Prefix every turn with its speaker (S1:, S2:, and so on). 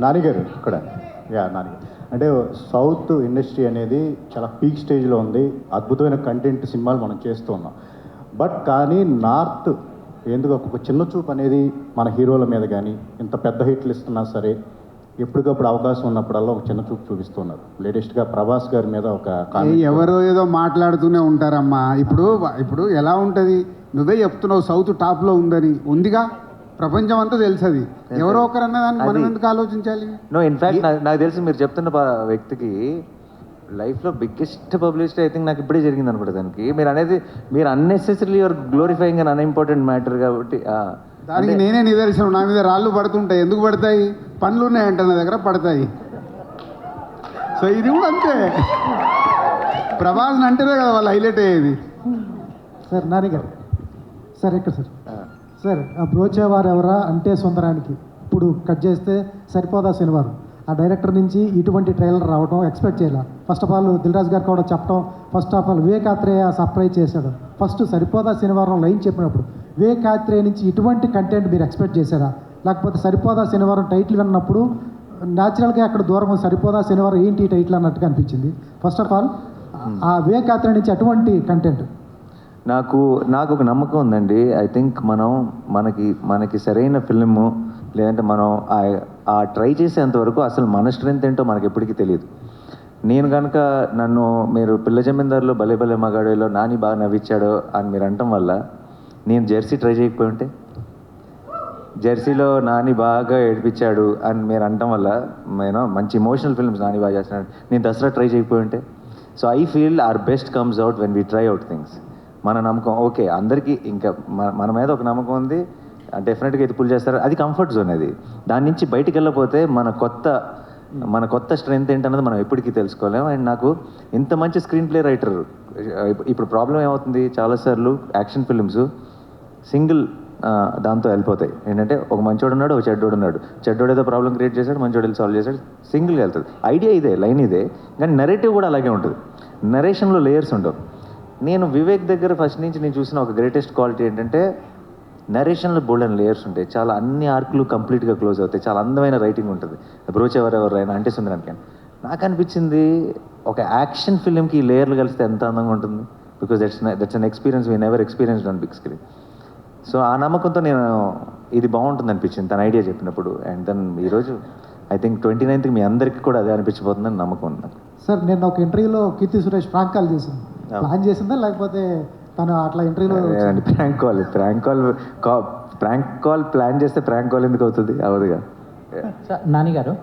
S1: నానిగారు ఇక్కడ నానిగారు అంటే south industry అనేది చాలా పీక్ స్టేజ్లో ఉంది, అద్భుతమైన కంటెంట్ సినిమాలు మనం చేస్తూ ఉన్నాం. బట్ కానీ నార్త్ ఎందుకు ఒక చిన్న చూపు అనేది మన హీరోల మీద కానీ ఇంత పెద్ద హిట్లు ఇస్తున్నా సరే ఎప్పటికప్పుడు అవకాశం ఉన్నప్పుడల్లా ఒక చిన్న చూపు చూపిస్తున్నారు. లేటెస్ట్గా ప్రభాస్ గారి మీద ఒక
S2: ఎవరో ఏదో మాట్లాడుతూనే ఉంటారమ్మా. ఇప్పుడు ఎలా ఉంటుంది, నువ్వే చెప్తున్నావు సౌత్ టాప్లో ఉందని. ఉందిగా, ప్రపంచం అంతా తెలుసు. అది ఎవరో ఒకరన్నా దాన్ని మనం ఎందుకు ఆలోచించాలి?
S3: నో, ఇన్ఫ్యాక్ట్ నాకు తెలిసి మీరు చెప్తున్న వ్యక్తికి లైఫ్లో బిగ్గెస్ట్ పబ్లిసిటీ ఐ థింక్ నాకు ఇప్పుడే జరిగింది అనుకుంటా. దానికి మీరు unnecessary your glorifying and unimportant matter కాబట్టి
S2: దానికి నేనే నిదర్శనం. నా మీద రాళ్ళు పడుతుంటాయి. ఎందుకు పడతాయి? పనులు ఉన్నాయంట నా దగ్గర, పడతాయి. సో ఇది కూడా అంతే. ప్రభాస్ అంటేనే కదా వాళ్ళు హైలైట్ అయ్యేది.
S4: సార్ నానిగారు సార్ ఇక్కడ సార్ బ్రోచేవారు ఎవరా అంటే సుందరానికి ఇప్పుడు కట్ చేస్తే సరిపోదా శనివారం. ఆ డైరెక్టర్ నుంచి ఇటువంటి ట్రైలర్ రావడం ఎక్స్పెక్ట్ చేయాలి. ఫస్ట్ ఆఫ్ ఆల్ దిల్రాజ్ గారు కూడా చెప్పడం, first of all Vivekatreya surprise చేశాడు. ఫస్ట్ సరిపోదా శనివారం లైన్ చెప్పినప్పుడు వివేకాత్రేయ నుంచి ఇటువంటి కంటెంట్ మీరు ఎక్స్పెక్ట్ చేశారా? లేకపోతే సరిపోదా శనివారం టైటిల్ విన్నప్పుడు న్యాచురల్గా అక్కడ దూరం సరిపోదా శనివారం ఏంటి టైటిల్ అన్నట్టుగా అనిపించింది. ఫస్ట్ ఆఫ్ ఆల్ ఆ వివేకాత్రేయ నుంచి అటువంటి కంటెంట్
S3: నాకు ఒక నమ్మకం ఉందండి. ఐ థింక్ మనకి సరైన ఫిల్ము లేదంటే మనం ఆ ట్రై చేసేంతవరకు అసలు మన స్ట్రెంత్ ఏంటో మనకి ఎప్పటికీ తెలియదు. నేను కనుక మీరు పిల్ల జమీందారులో భలే భలే మగాడిలో నాని బాగా నవ్వించాడు అని మీరు అనటం వల్ల నేను జెర్సీ ట్రై చేయకపోయి ఉంటే, జెర్సీలో నాని బాగా ఏడిపించాడు అని మీరు అనటం వల్ల నేను మంచి ఇమోషనల్ ఫిల్మ్స్ నాని బాగా చేస్తున్నాడు, నేను దసరా ట్రై చేయకపోయి ఉంటే. So I feel our best comes out when we try out things. మన నమ్మకం ఓకే, అందరికీ ఇంకా మన మీద ఒక నమ్మకం ఉంది, డెఫినెట్గా ఇది పుల్ చేస్తారు. అది కంఫర్ట్ జోన్. అది దాని నుంచి బయటికి వెళ్ళకపోతే మన కొత్త స్ట్రెంత్ ఏంటన్నది మనం ఎప్పటికీ తెలుసుకోలేము. అండ్ నాకు ఇంత మంచి స్క్రీన్ ప్లే రైటర్, ఇప్పుడు ప్రాబ్లం ఏమవుతుంది, చాలాసార్లు యాక్షన్ ఫిల్మ్స్ సింగిల్ దాంతో వెళ్ళిపోతాయి. ఏంటంటే ఒక మంచోడు ఉన్నాడు, ఒక చెడ్డోడు ఉన్నాడు, చెడ్డోడు ఏదో ప్రాబ్లం క్రియేట్ చేశాడు, మంచోడు వెళ్ళి సాల్వ్ చేశాడు, సింగిల్గా వెళ్తుంది. ఐడియా ఇదే, లైన్ ఇదే, కానీ నెరేటివ్ కూడా అలాగే ఉంటుంది. నరేషన్లో లేయర్స్ ఉండవు. నేను వివేక్ దగ్గర ఫస్ట్ నుంచి నేను చూసిన ఒక గ్రేటెస్ట్ క్వాలిటీ ఏంటంటే నరేషన్లో బోల్డ్ అండ్ లేయర్స్ ఉంటాయి. చాలా అన్ని ఆర్క్లు కంప్లీట్గా క్లోజ్ అవుతాయి. చాలా అందమైన రైటింగ్ ఉంటుంది. బ్రోచెవరెవరైనా అంటే సుందరానికి నాకు అనిపించింది ఒక యాక్షన్ ఫిల్మ్కి ఈ లేయర్లు కలిస్తే ఎంత అందంగా ఉంటుంది. Because that's an experience we never experienced on big screen. So ఆ నమ్మకంతో నేను ఇది బాగుంటుంది అనిపించింది తన ఐడియా చెప్పినప్పుడు. అండ్ దెన్ ఈరోజు ఐ థింక్ 29th మీ అందరికీ కూడా అదే అనిపించబోతుందని నమ్మకం ఉంది నాకు.
S4: సార్ నేను ఒక ఇంటర్వ్యూలో కీర్తి సురేష్ ప్రాంక్ కాల్ చేసింది, ప్లాన్ చేసిందా లేకపోతే తను అట్లా ఇంటర్వ్యూలో?
S3: ప్రాంక్ కాల్ ప్లాన్ చేస్తే ప్రాంక్ కాల్ ఎందుకు అవుతుంది? అవదుగా.
S5: నాని గారు